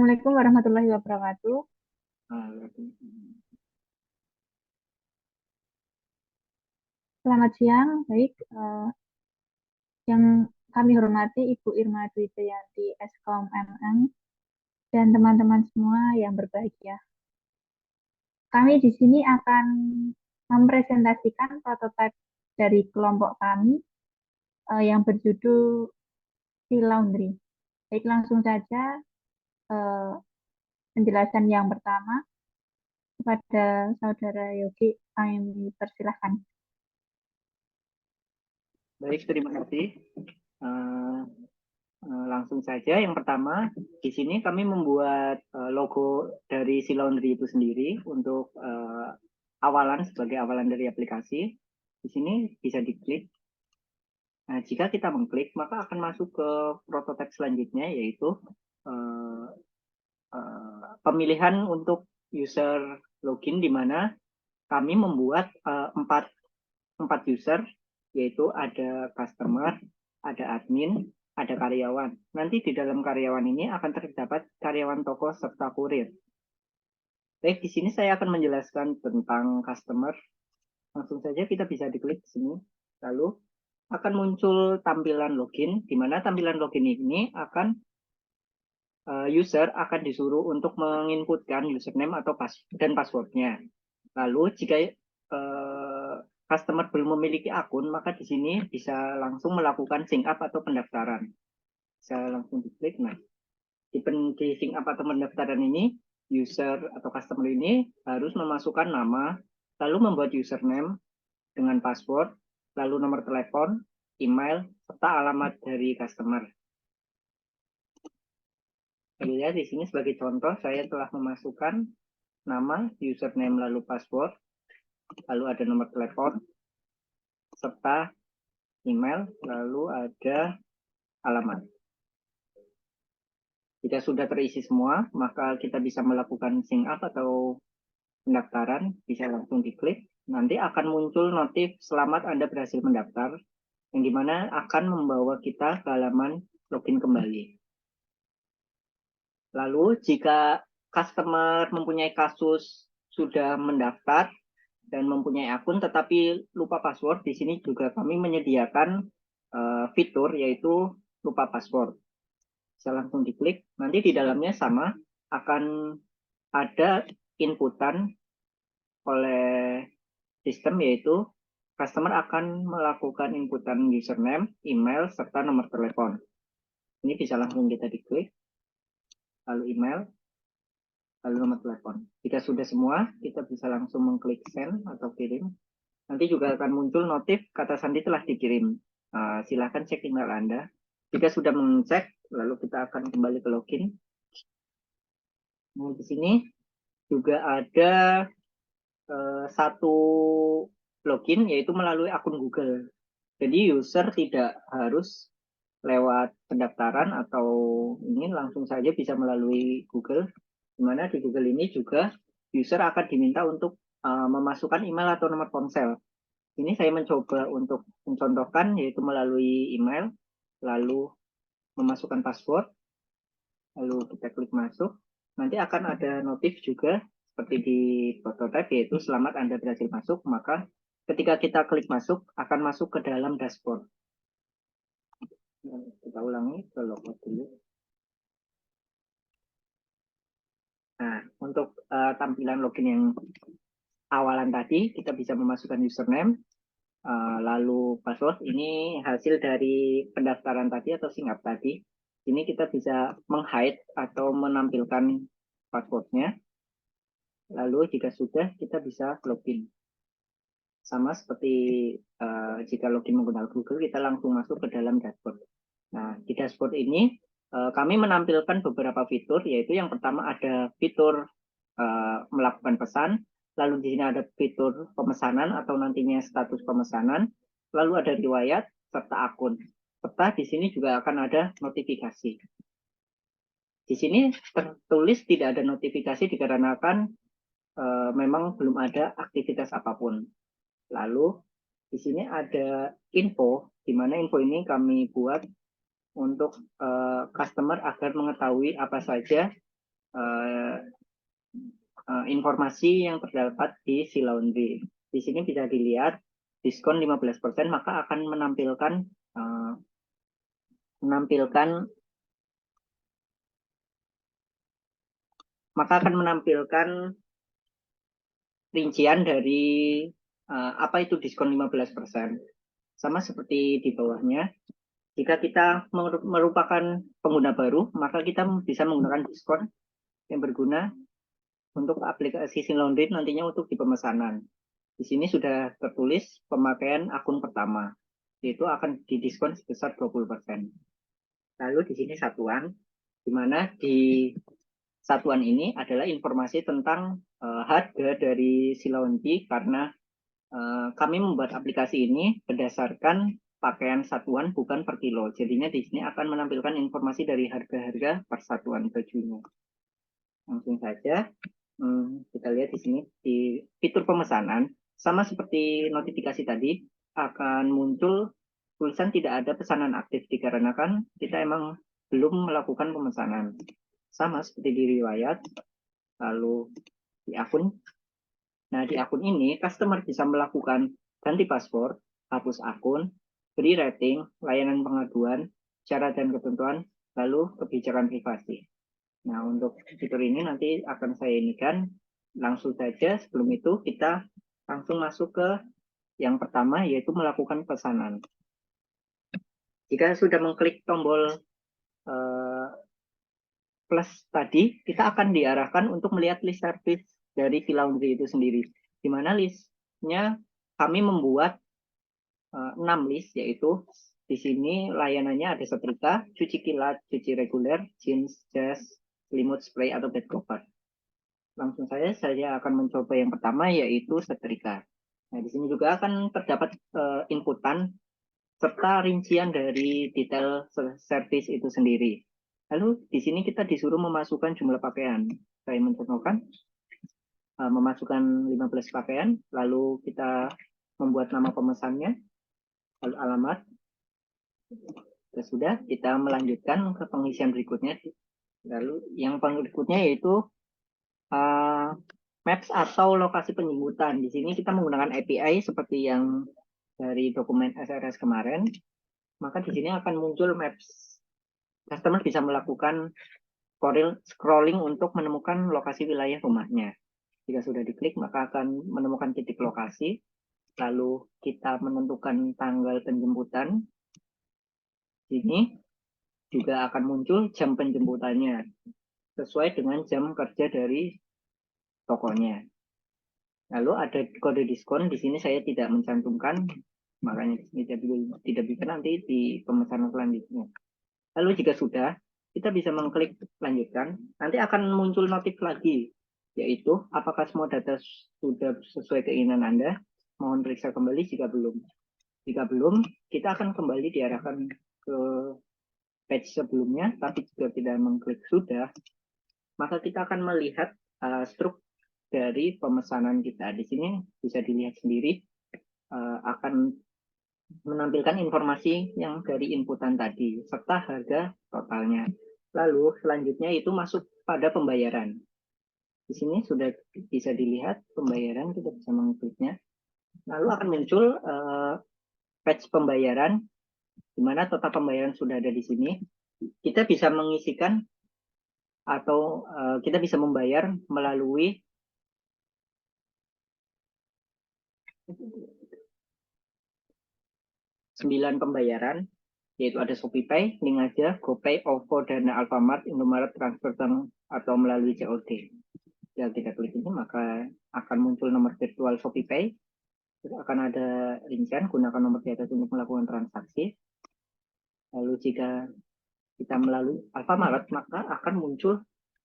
Assalamualaikum warahmatullahi wabarakatuh. Selamat siang, baik. Yang kami hormati Ibu Irma Dwi Dayanti, Eskom MM, dan teman-teman semua yang berbahagia. Kami di sini akan mempresentasikan prototipe dari kelompok kami yang berjudul C-Laundry. Baik, langsung saja eh, penjelasan yang pertama kepada Saudara Yogi, kami persilahkan. Baik, terima kasih. Langsung saja, yang pertama, di sini kami membuat logo dari C-Laundry itu sendiri untuk awalan, sebagai awalan dari aplikasi. Di sini bisa diklik. Nah, jika kita mengklik, maka akan masuk ke prototipe selanjutnya, yaitu pemilihan untuk user login, di mana kami membuat empat user, yaitu ada customer, ada admin, ada karyawan. Nanti di dalam karyawan ini akan terdapat karyawan toko serta kurir. Baik, di sini saya akan menjelaskan tentang customer. Langsung saja kita bisa diklik di sini. Lalu akan muncul tampilan login, di mana tampilan login ini akan user akan disuruh untuk menginputkan username atau dan passwordnya. Lalu jika customer belum memiliki akun, maka di sini bisa langsung melakukan sync up atau pendaftaran. Bisa langsung diklik. Nah, di sync up atau pendaftaran ini, user atau customer ini harus memasukkan nama, lalu membuat username dengan password, lalu nomor telepon, email, serta alamat dari customer. Lihat di sini sebagai contoh, saya telah memasukkan nama, username, lalu password, lalu ada nomor telepon, serta email, lalu ada alamat. Jika sudah terisi semua, maka kita bisa melakukan sync up atau pendaftaran, bisa langsung diklik. Nanti akan muncul notif selamat Anda berhasil mendaftar, yang dimana akan membawa kita ke halaman login kembali. Lalu jika customer mempunyai kasus sudah mendaftar dan mempunyai akun tetapi lupa password, di sini juga kami menyediakan fitur yaitu lupa password. Bisa langsung diklik. Nanti di dalamnya sama, akan ada inputan oleh sistem, yaitu customer akan melakukan inputan username, email, serta nomor telepon. Ini bisa langsung kita diklik, lalu email, lalu nomor telepon. Jika sudah semua, kita bisa langsung mengklik send atau kirim. Nanti juga akan muncul notif kata sandi telah dikirim. Silahkan cek email Anda. Jika sudah mengecek, lalu kita akan kembali ke login. Nah, di sini juga ada satu login, yaitu melalui akun Google. Jadi user tidak harus lewat pendaftaran atau ini, langsung saja bisa melalui Google. Di mana di Google ini juga user akan diminta untuk memasukkan email atau nomor ponsel. Ini saya mencoba untuk mencontohkan, yaitu melalui email, lalu memasukkan password, lalu kita klik masuk. Nanti akan ada notif juga seperti di prototype, yaitu selamat Anda berhasil masuk. Maka ketika kita klik masuk, akan masuk ke dalam dashboard. Kita ulangi ke logout dulu. Nah, untuk tampilan login yang awalan tadi, kita bisa memasukkan username, lalu password. Ini hasil dari pendaftaran tadi atau sync up tadi. Ini kita bisa menghide atau menampilkan passwordnya. Lalu jika sudah, kita bisa login. Sama seperti jika login menggunakan Google, kita langsung masuk ke dalam dashboard. Nah, di dashboard ini kami menampilkan beberapa fitur, yaitu yang pertama ada fitur melakukan pesan, lalu di sini ada fitur pemesanan atau nantinya status pemesanan, lalu ada riwayat serta akun. Serta di sini juga akan ada notifikasi. Di sini tertulis tidak ada notifikasi dikarenakan memang belum ada aktivitas apapun. Lalu di sini ada info, di mana info ini kami buat untuk customer agar mengetahui apa saja informasi yang terdapat di si laundry. Di sini bisa dilihat diskon 15%, maka akan menampilkan rincian dari apa itu diskon 15%. Sama seperti di bawahnya, jika kita merupakan pengguna baru, maka kita bisa menggunakan diskon yang berguna untuk aplikasi Laundry nantinya untuk di pemesanan. Di sini sudah tertulis pemakaian akun pertama, yaitu akan didiskon sebesar 20%. Lalu di sini satuan, di mana di satuan ini adalah informasi tentang harga dari Laundry, karena kami membuat aplikasi ini berdasarkan pakaian satuan bukan per kilo. Jadinya di sini akan menampilkan informasi dari harga-harga per satuan bajunya. Langsung saja kita lihat di sini di fitur pemesanan, sama seperti notifikasi tadi, akan muncul tulisan tidak ada pesanan aktif dikarenakan kita emang belum melakukan pemesanan. Sama seperti di riwayat, lalu di akun. Nah, di akun ini, customer bisa melakukan ganti password, hapus akun, beri rating, layanan pengaduan, syarat dan ketentuan, lalu kebijakan privasi. Nah, untuk fitur ini nanti akan saya inikan. Langsung saja, sebelum itu kita langsung masuk ke yang pertama, yaitu melakukan pesanan. Jika sudah mengklik tombol plus tadi, kita akan diarahkan untuk melihat list service dari Laundry itu sendiri. Di mana listnya kami membuat 6 list, yaitu di sini layanannya ada setrika, cuci kilat, cuci reguler, jeans, jas, selimut, spray, atau bed cover. Langsung saja saya akan mencoba yang pertama, yaitu setrika. Nah, di sini juga akan terdapat inputan serta rincian dari detail service itu sendiri. Lalu di sini kita disuruh memasukkan jumlah pakaian. Saya mencontohkan memasukkan 15 pakaian, lalu kita membuat nama pemesannya, lalu alamat. Sudah, kita melanjutkan ke pengisian berikutnya. Lalu yang berikutnya yaitu maps atau lokasi penjemputan. Di sini kita menggunakan API seperti yang dari dokumen SRS kemarin. Maka di sini akan muncul maps. Customer bisa melakukan scrolling untuk menemukan lokasi wilayah rumahnya. Jika sudah diklik, maka akan menemukan titik lokasi. Lalu kita menentukan tanggal penjemputan. Ini juga akan muncul jam penjemputannya sesuai dengan jam kerja dari tokonya. Lalu ada kode diskon. Di sini saya tidak mencantumkan, makanya tidak bisa nanti di pemesanan selanjutnya. Lalu jika sudah, kita bisa mengklik lanjutkan. Nanti akan muncul notif lagi, yaitu apakah semua data sudah sesuai keinginan Anda. Mohon periksa kembali jika belum. Jika belum, kita akan kembali diarahkan ke page sebelumnya, tapi jika tidak mengklik sudah, maka kita akan melihat struktur dari pemesanan kita. Di sini bisa dilihat sendiri, akan menampilkan informasi yang dari inputan tadi, serta harga totalnya. Lalu selanjutnya itu masuk pada pembayaran. Di sini sudah bisa dilihat pembayaran, kita bisa mengkliknya. Lalu akan muncul page pembayaran, di mana total pembayaran sudah ada di sini. Kita bisa mengisikan atau kita bisa membayar melalui sembilan pembayaran, yaitu ada ShopeePay, link aja, GoPay, OVO, Dana, Alfamart, Indomaret, Transfer, atau melalui COD. Jika kita klik ini, maka akan muncul nomor virtual ShopeePay. Terus akan ada rincian, gunakan nomor di atas untuk melakukan transaksi. Lalu jika kita melalui Alfamart, maka akan muncul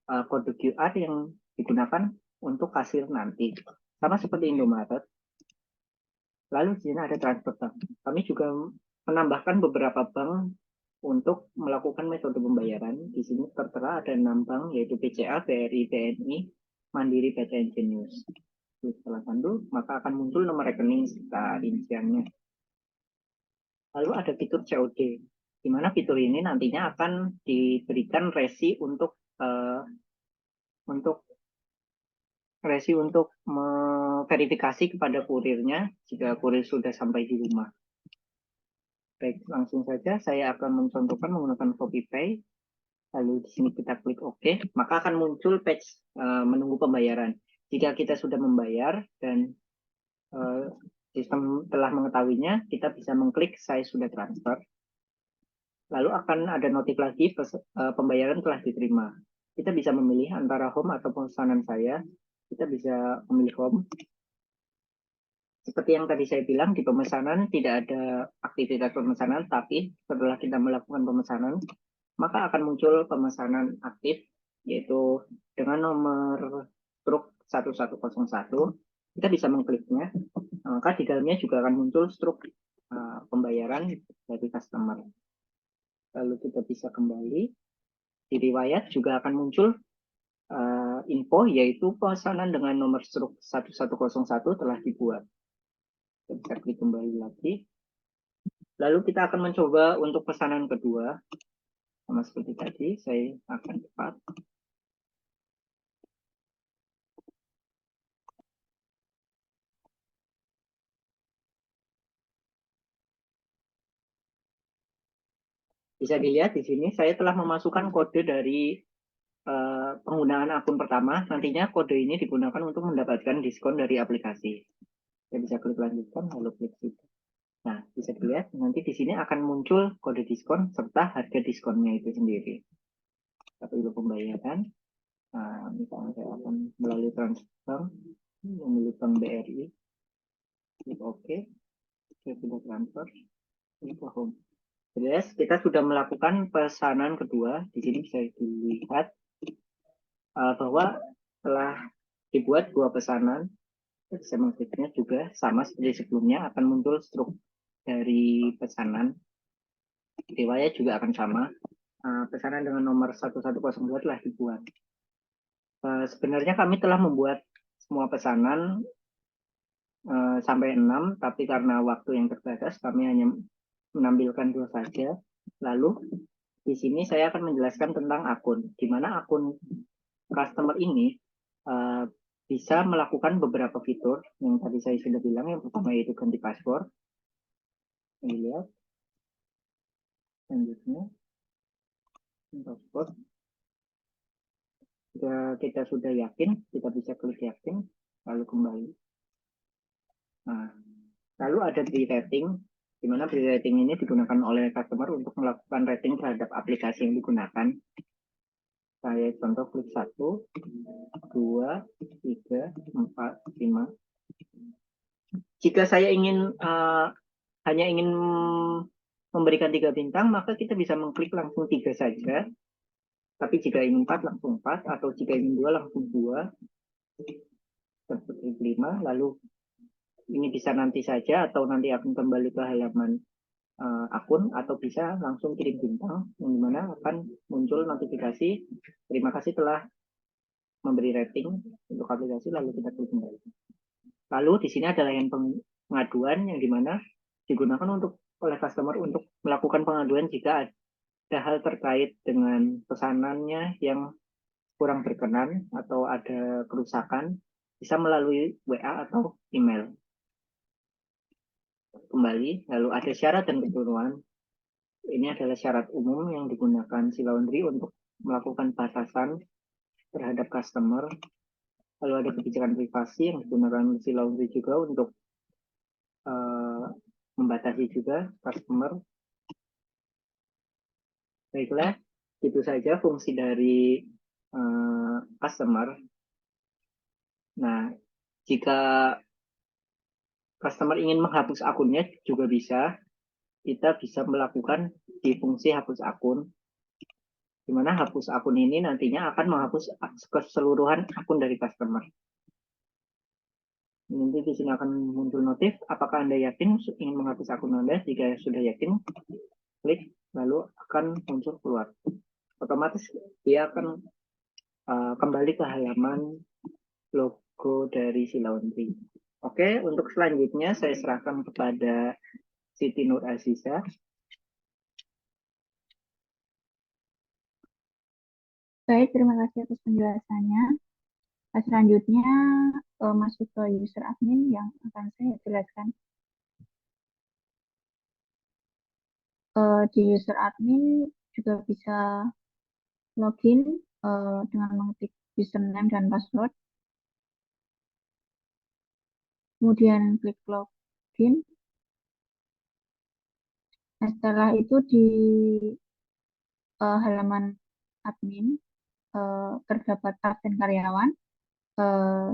kode QR yang digunakan untuk kasir nanti. Sama seperti Indomaret. Lalu di sini ada transfer bank. Kami juga menambahkan beberapa bank untuk melakukan metode pembayaran. Di sini tertera ada 6 bank, yaitu BCA, BRI, BNI, Mandiri, BCA, Genius. Setelah tanda, maka akan muncul nomor rekening serta rinciannya. Lalu ada fitur COD, di mana fitur ini nantinya akan diberikan resi untuk untuk verifikasi kepada kurirnya jika kurir sudah sampai di rumah. Baik, langsung saja saya akan mencontohkan menggunakan CopyPay. Lalu di sini kita klik OK, maka akan muncul page menunggu pembayaran. Jika kita sudah membayar dan sistem telah mengetahuinya, kita bisa mengklik saya sudah transfer. Lalu akan ada notif lagi pembayaran telah diterima. Kita bisa memilih antara home atau pemesanan saya. Kita bisa memilih home. Seperti yang tadi saya bilang, di pemesanan tidak ada aktivitas pemesanan, tapi setelah kita melakukan pemesanan, maka akan muncul pemesanan aktif, yaitu dengan nomor struk 1101. Kita bisa mengkliknya, maka di dalamnya juga akan muncul struk pembayaran dari customer. Lalu kita bisa kembali, di riwayat juga akan muncul info, yaitu pemesanan dengan nomor struk 1101 telah dibuat. Kita bisa klik kembali lagi. Lalu kita akan mencoba untuk pesanan kedua. Sama seperti tadi, saya akan cepat. Bisa dilihat di sini, saya telah memasukkan kode dari penggunaan akun pertama. Nantinya kode ini digunakan untuk mendapatkan diskon dari aplikasi. Saya bisa klik lanjutkan, lalu klik situ. Nah, bisa dilihat nanti di sini akan muncul kode diskon serta harga diskonnya itu sendiri. Tapi untuk pembayaran, misalnya saya akan melalui transfer, memilih Bank BRI, klik OK, saya sudah transfer, klik home. Jelas, kita sudah melakukan pesanan kedua. Di sini bisa dilihat bahwa telah dibuat dua pesanan. Saya mengkliknya juga sama seperti sebelumnya, akan muncul struk dari pesanan. Riwayat juga akan sama. Pesanan dengan nomor 1102 telah dibuat. Sebenarnya kami telah membuat semua pesanan sampai 6, tapi karena waktu yang terbatas, kami hanya menampilkan 2 saja. Lalu, di sini saya akan menjelaskan tentang akun, di mana akun customer ini bisa melakukan beberapa fitur yang tadi saya sudah bilang. Yang pertama yaitu ganti password. Ini lihat. Selanjutnya, password. Jika kita sudah yakin, kita bisa klik yakin, lalu kembali. Nah, lalu ada pre-rating, di mana pre-rating ini digunakan oleh customer untuk melakukan rating terhadap aplikasi yang digunakan. Saya contoh klik 1, 2, 3, 4, 5. Jika saya hanya ingin memberikan 3 bintang, maka kita bisa mengklik langsung 3 saja. Tapi jika ingin 4, langsung 4. Atau jika ingin 2, langsung 2. Seperti 5. Lalu ini bisa nanti saja, atau nanti akan kembali ke halaman akun, atau bisa langsung kirim bintang, yang dimana akan muncul notifikasi terima kasih telah memberi rating untuk aplikasi, lalu kita klik kembali. Lalu di sini ada layanan pengaduan yang dimana digunakan oleh customer untuk melakukan pengaduan jika ada hal terkait dengan pesanannya yang kurang berkenan atau ada kerusakan, bisa melalui WA atau email. Kembali, lalu ada syarat dan ketentuan. Ini adalah syarat umum yang digunakan si laundry untuk melakukan batasan terhadap customer. Lalu ada kebijakan privasi yang digunakan si laundry juga untuk membatasi juga customer. Baiklah, itu saja fungsi dari customer. Nah, jika customer ingin menghapus akunnya juga bisa. Kita bisa melakukan di fungsi hapus akun, di mana hapus akun ini nantinya akan menghapus keseluruhan akun dari customer. Nanti di sini akan muncul notif, apakah Anda yakin ingin menghapus akun Anda? Jika sudah yakin, klik, lalu akan muncul keluar. Otomatis dia akan kembali ke halaman logo dari si laundry. Oke, untuk selanjutnya saya serahkan kepada Siti Nur Aziza. Baik, terima kasih atas penjelasannya. Selanjutnya masuk ke user admin yang akan saya jelaskan. Di user admin juga bisa login dengan mengetik username dan password, kemudian klik login. Nah, setelah itu di halaman admin terdapat absen karyawan, eh,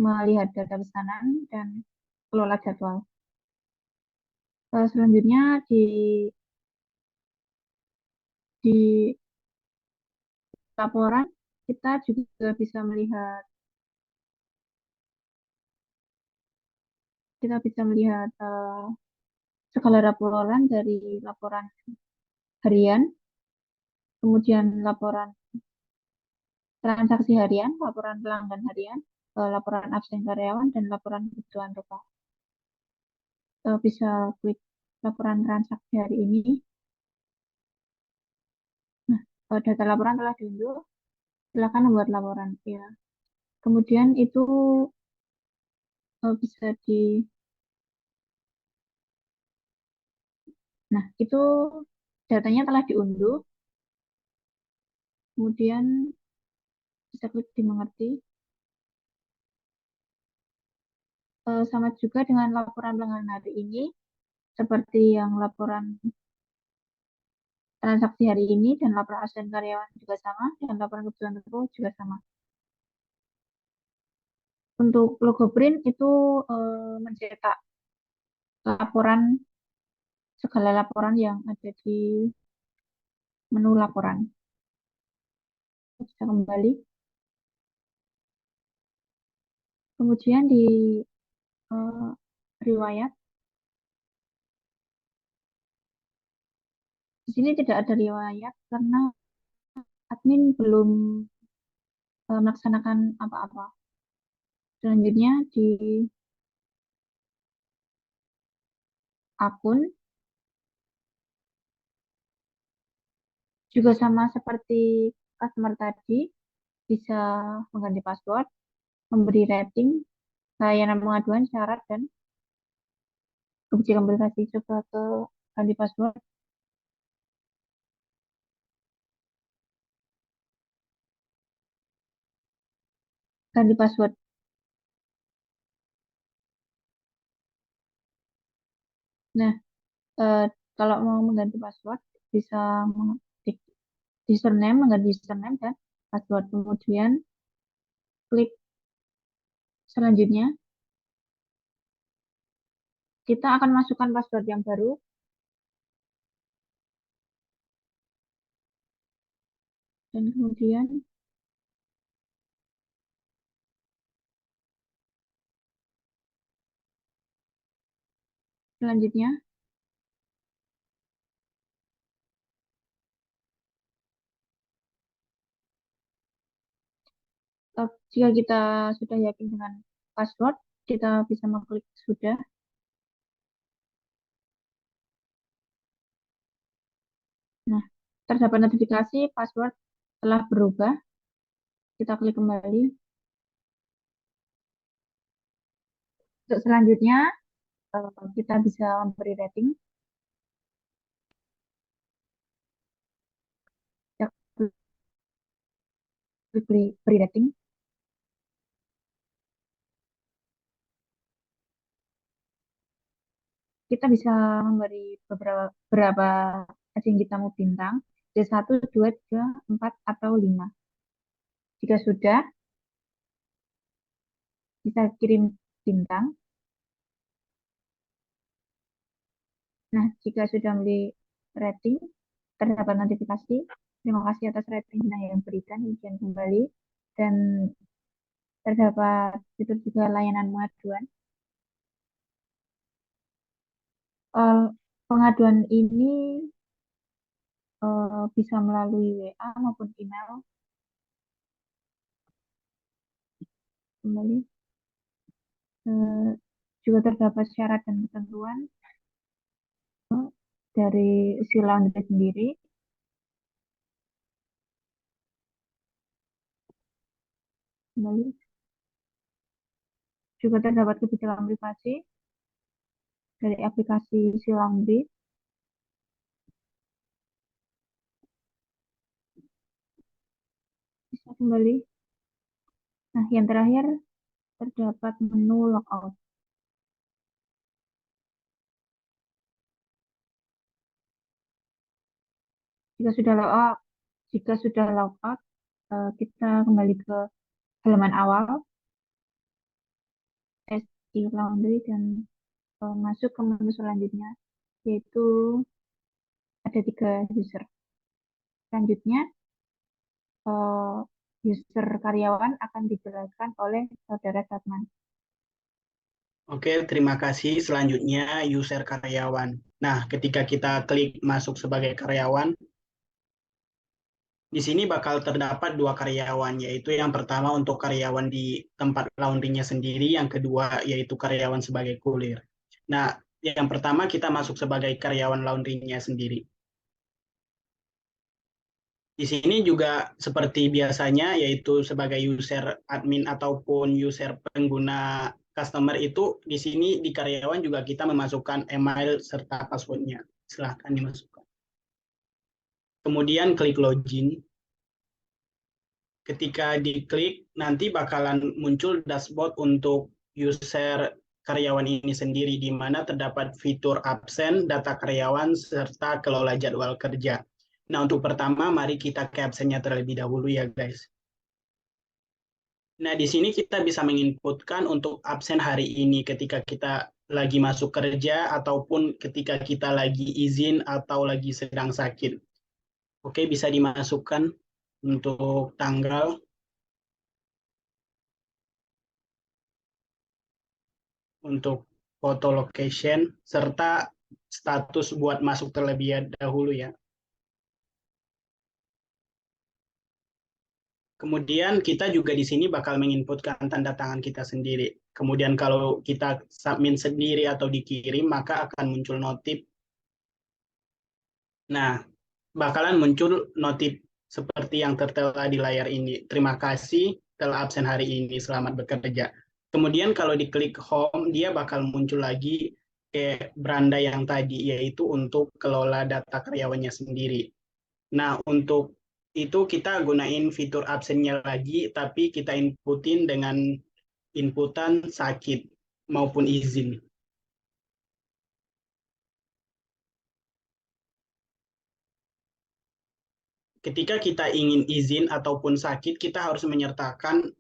melihat data pesanan dan kelola jadwal. Selanjutnya di laporan kita juga bisa melihat segala laporan dari laporan harian, kemudian laporan transaksi harian, laporan pelanggan harian, laporan absen karyawan, dan laporan kebutuhan pokok. Bisa klik laporan transaksi hari ini. Nah, data laporan telah diunduh, silakan membuat laporan. Ya. Kemudian itu bisa nah itu datanya telah diunduh, kemudian bisa klik dimengerti. Sama juga dengan laporan pelanggan hari ini, seperti yang laporan transaksi hari ini dan laporan absen karyawan juga sama, dan laporan kebutuhan pokok juga sama. Untuk logo print itu mencetak laporan, segala laporan yang ada di menu laporan. Bisa kembali. Kemudian di eh, riwayat, di sini tidak ada riwayat karena admin belum melaksanakan apa-apa. Selanjutnya di akun juga sama seperti customer tadi, bisa mengganti password, memberi rating, layanan pengaduan, syarat, dan kebijakan privasi. Coba ke ganti password, ganti password. Nah, eh, kalau mau mengganti password, bisa mengetik username, mengganti username dan password. Kemudian klik selanjutnya, kita akan masukkan password yang baru, dan kemudian selanjutnya, jika kita sudah yakin dengan password, kita bisa mengklik sudah. Nah, terdapat notifikasi password telah berubah. Kita klik kembali. Untuk selanjutnya, kita bisa memberi rating. Kita klik beri rating. Kita bisa memberi berapa aja yang kita mau bintang. Dari 1, 2, 3, 4, atau 5. Jika sudah, bisa kirim bintang. Nah, jika sudah memberi rating, terdapat notifikasi. Terima kasih atas rating yang diberikan. Izin kembali. Dan terdapat fitur juga layanan pengaduan. Eh, Pengaduan ini bisa melalui WA maupun email. Kembali. Eh, Juga terdapat syarat dan ketentuan dari si laundry sendiri. kembali. Juga terdapat kebijakan privasi dari aplikasi Silambi. Bisa kembali. Nah, yang terakhir terdapat menu logout. Jika sudah logout, kita kembali ke halaman awal SI Laundry dan masuk ke menu selanjutnya, yaitu ada 3 user. Selanjutnya, user karyawan akan dijelaskan oleh saudara Satman. Oke, terima kasih. Selanjutnya user karyawan. Nah, ketika kita klik masuk sebagai karyawan, di sini bakal terdapat 2 karyawan, yaitu yang pertama untuk karyawan di tempat laundrynya sendiri, yang kedua yaitu karyawan sebagai kurir. Nah, yang pertama kita masuk sebagai karyawan laundrynya sendiri. Di sini juga seperti biasanya, yaitu sebagai user admin ataupun user pengguna customer itu, di sini di karyawan juga kita memasukkan email serta passwordnya. Silahkan dimasukkan. Kemudian klik login. Ketika diklik, nanti bakalan muncul dashboard untuk user karyawan ini sendiri, di mana terdapat fitur absen, data karyawan, serta kelola jadwal kerja. Nah, untuk pertama, mari kita ke absennya terlebih dahulu ya, guys. Nah, di sini kita bisa menginputkan untuk absen hari ini ketika kita lagi masuk kerja ataupun ketika kita lagi izin atau lagi sedang sakit. Oke, bisa dimasukkan untuk tanggal, untuk foto location, serta status buat masuk terlebih dahulu ya. Kemudian kita juga di sini bakal menginputkan tanda tangan kita sendiri. Kemudian kalau kita submit sendiri atau dikirim, maka akan muncul notif. Nah, bakalan muncul notif seperti yang tertera di layar ini. Terima kasih telah absen hari ini, selamat bekerja. Kemudian kalau diklik home, dia bakal muncul lagi ke beranda yang tadi, yaitu untuk kelola data karyawannya sendiri. Nah, untuk itu kita gunain fitur absennya lagi, tapi kita inputin dengan inputan sakit maupun izin. Ketika kita ingin izin ataupun sakit, kita harus menyertakan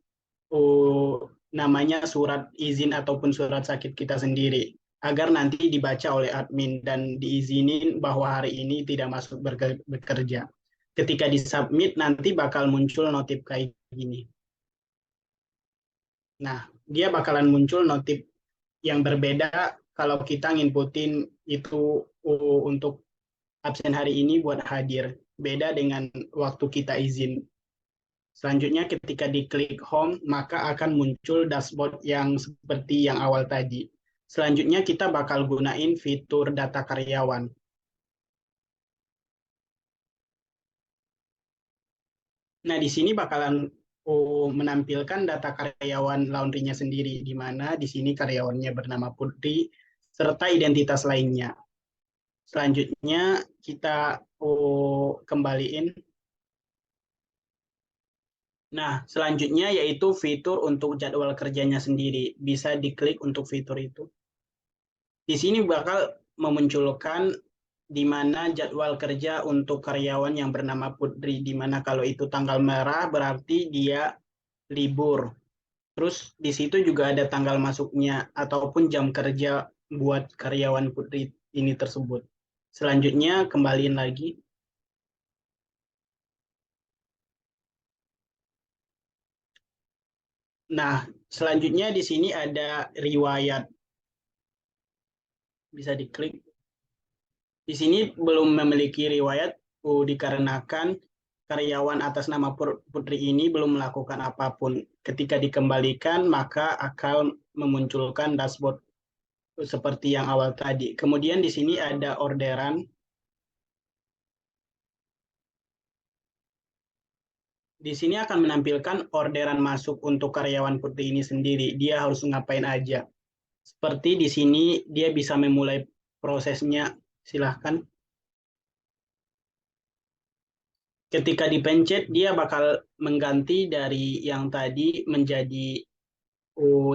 namanya surat izin ataupun surat sakit kita sendiri, agar nanti dibaca oleh admin dan diizinin bahwa hari ini tidak masuk bekerja. Ketika disubmit, nanti bakal muncul notif kayak gini. Nah, dia bakalan muncul notif yang berbeda kalau kita nginputin itu untuk absen hari ini buat hadir. Beda dengan waktu kita izin. Selanjutnya ketika diklik home, maka akan muncul dashboard yang seperti yang awal tadi. Selanjutnya kita bakal gunain fitur data karyawan. Nah, di sini bakalan menampilkan data karyawan laundrynya sendiri, di mana di sini karyawannya bernama Putri, serta identitas lainnya. Selanjutnya kita kembaliin. Nah, selanjutnya yaitu fitur untuk jadwal kerjanya sendiri. Bisa diklik untuk fitur itu. Di sini bakal memunculkan di mana jadwal kerja untuk karyawan yang bernama Putri, di mana kalau itu tanggal merah berarti dia libur. Terus di situ juga ada tanggal masuknya ataupun jam kerja buat karyawan Putri ini tersebut. Selanjutnya kembaliin lagi. Nah, selanjutnya di sini ada riwayat. Bisa diklik. Di sini belum memiliki riwayat dikarenakan karyawan atas nama Putri ini belum melakukan apapun. Ketika dikembalikan, maka akan memunculkan dashboard seperti yang awal tadi. Kemudian di sini ada orderan. Di sini akan menampilkan orderan masuk untuk karyawan Putri ini sendiri. Dia harus ngapain aja. Seperti di sini dia bisa memulai prosesnya. Silahkan. Ketika dipencet, dia bakal mengganti dari yang tadi menjadi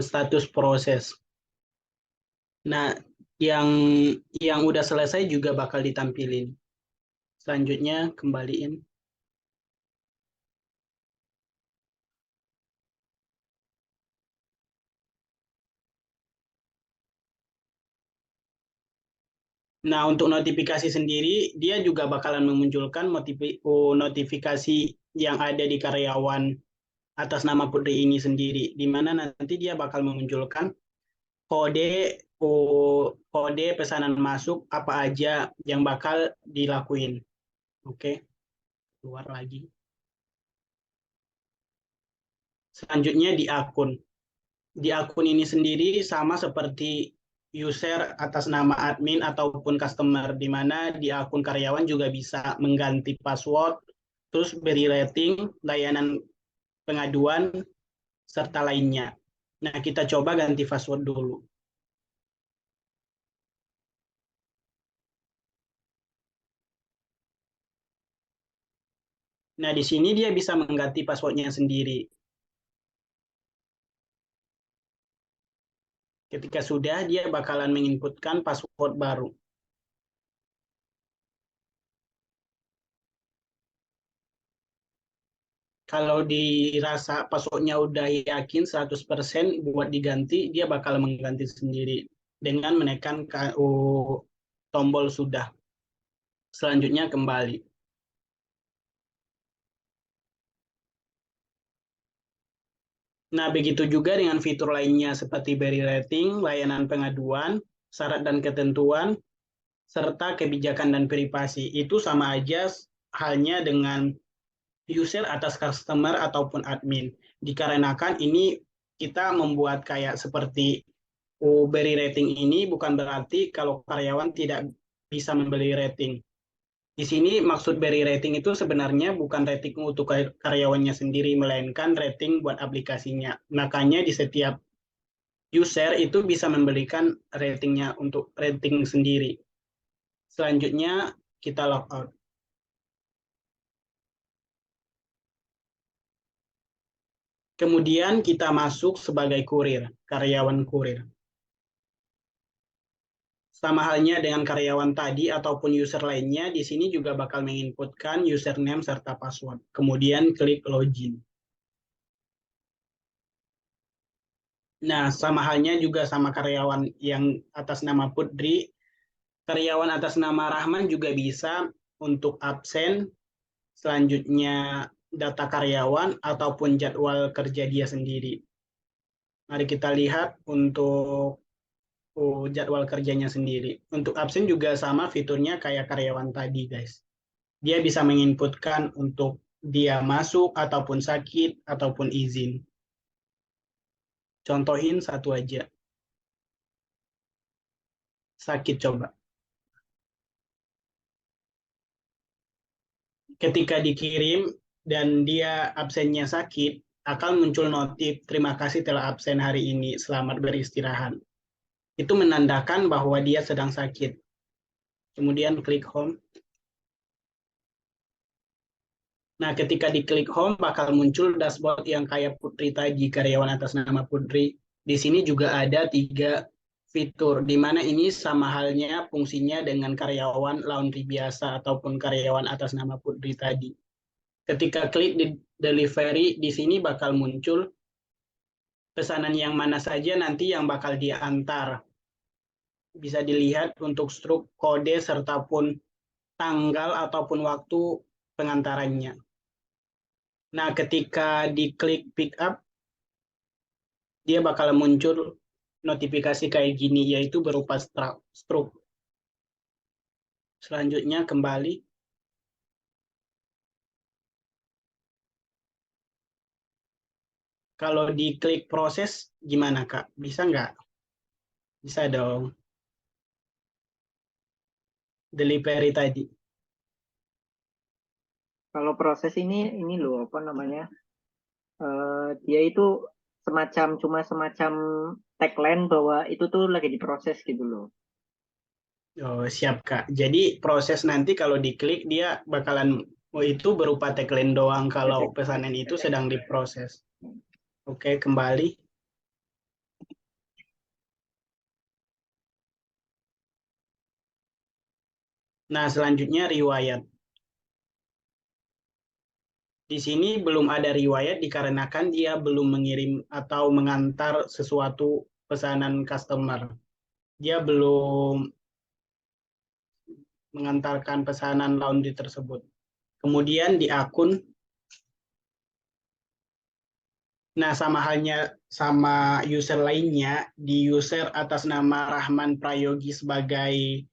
status proses. Nah, yang udah selesai juga bakal ditampilin. Selanjutnya, kembaliin. Nah, untuk notifikasi sendiri, dia juga bakalan memunculkan notifikasi yang ada di karyawan atas nama Putri ini sendiri, di mana nanti dia bakal memunculkan kode kode pesanan masuk apa aja yang bakal dilakuin. Oke, keluar lagi. Selanjutnya di akun. Di akun ini sendiri sama seperti user atas nama admin ataupun customer, di mana di akun karyawan juga bisa mengganti password, terus beri rating, layanan pengaduan, serta lainnya. Nah, kita coba ganti password dulu. Nah, di sini dia bisa mengganti passwordnya sendiri. Ketika sudah, dia bakalan menginputkan password baru. Kalau dirasa passwordnya udah yakin 100% buat diganti, dia bakal mengganti sendiri dengan menekan tombol sudah. Selanjutnya kembali. Nah, begitu juga dengan fitur lainnya seperti beri rating, layanan pengaduan, syarat dan ketentuan, serta kebijakan dan privasi. Itu sama aja halnya dengan user atas customer ataupun admin. Dikarenakan ini kita membuat kayak seperti beri rating ini bukan berarti kalau karyawan tidak bisa membeli rating. Di sini maksud beri rating itu sebenarnya bukan rating untuk karyawannya sendiri, melainkan rating buat aplikasinya. Makanya di setiap user itu bisa memberikan ratingnya untuk rating sendiri. Selanjutnya kita logout. Kemudian kita masuk sebagai kurir, karyawan kurir. Sama halnya dengan karyawan tadi ataupun user lainnya, di sini juga bakal menginputkan username serta password. Kemudian klik login. Nah, sama halnya juga sama karyawan yang atas nama Putri. Karyawan atas nama Rahman juga bisa untuk absen, selanjutnya data karyawan ataupun jadwal kerja dia sendiri. Mari kita lihat untuk jadwal kerjanya sendiri. Untuk absen juga sama fiturnya kayak karyawan tadi, guys. Dia bisa menginputkan untuk dia masuk ataupun sakit ataupun izin. Contohin satu aja. Sakit coba. Ketika dikirim dan dia absennya sakit, akan muncul notif terima kasih telah absen hari ini, selamat beristirahat. Itu menandakan bahwa dia sedang sakit. Kemudian klik home. Nah, ketika diklik home bakal muncul dashboard yang kayak Putri tadi, karyawan atas nama Putri. Di sini juga ada 3 fitur, di mana ini sama halnya fungsinya dengan karyawan laundry biasa ataupun karyawan atas nama Putri tadi. Ketika klik di delivery, di sini bakal muncul pesanan yang mana saja nanti yang bakal diantar. Bisa dilihat untuk struk, kode, serta pun tanggal ataupun waktu pengantarannya. Nah, ketika diklik pick up, dia bakal muncul notifikasi kayak gini, yaitu berupa struk. Selanjutnya kembali. Kalau diklik proses, gimana Kak? Bisa nggak? Bisa dong. Delivery tadi. Kalau proses ini loh apa namanya? Dia itu cuma semacam tagline bahwa itu tuh lagi diproses gitu loh. Oh, siap, Kak. Jadi proses nanti kalau diklik dia bakalan, oh, itu berupa tagline doang kalau pesanan itu sedang diproses. Oke, kembali. Nah, selanjutnya riwayat. Di sini belum ada riwayat dikarenakan dia belum mengirim atau mengantar sesuatu pesanan customer. Dia belum mengantarkan pesanan laundry tersebut. Kemudian di akun, nah sama halnya sama user lainnya, di user atas nama Rahman Prayogi sebagai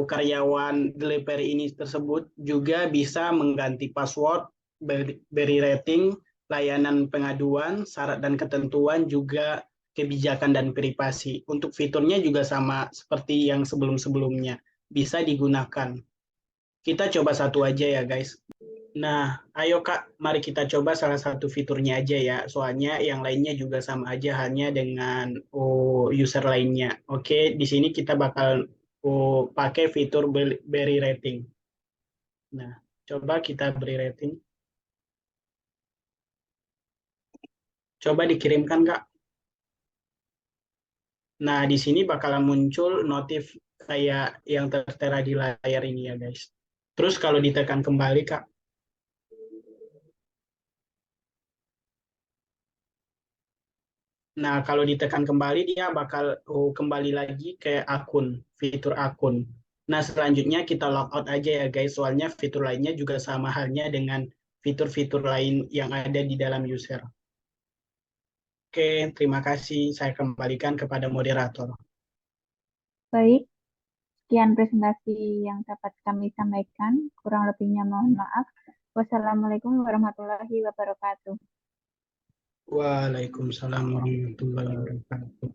karyawan delivery ini tersebut juga bisa mengganti password, beri rating, layanan pengaduan, syarat dan ketentuan, juga kebijakan dan privasi. Untuk fiturnya juga sama seperti yang sebelum-sebelumnya, bisa digunakan. Kita coba satu aja ya guys. Nah, ayo Kak, mari kita coba salah satu fiturnya aja ya. Soalnya yang lainnya juga sama aja, hanya dengan user lainnya. Oke, di sini kita bakal pakai fitur beri rating. Nah, coba kita beri rating. Coba dikirimkan Kak. Nah, di sini bakalan muncul notif kayak yang tertera di layar ini ya guys. Terus kalau ditekan kembali Kak, nah, kalau ditekan kembali dia bakal kembali lagi ke akun, fitur akun. Nah, selanjutnya kita logout aja ya guys, soalnya fitur lainnya juga sama halnya dengan fitur-fitur lain yang ada di dalam user. Oke, terima kasih. Saya kembalikan kepada moderator. Baik, sekian presentasi yang dapat kami sampaikan. Kurang lebihnya mohon maaf. Wassalamualaikum warahmatullahi wabarakatuh. Waalaikumsalam warahmatullahi wabarakatuh.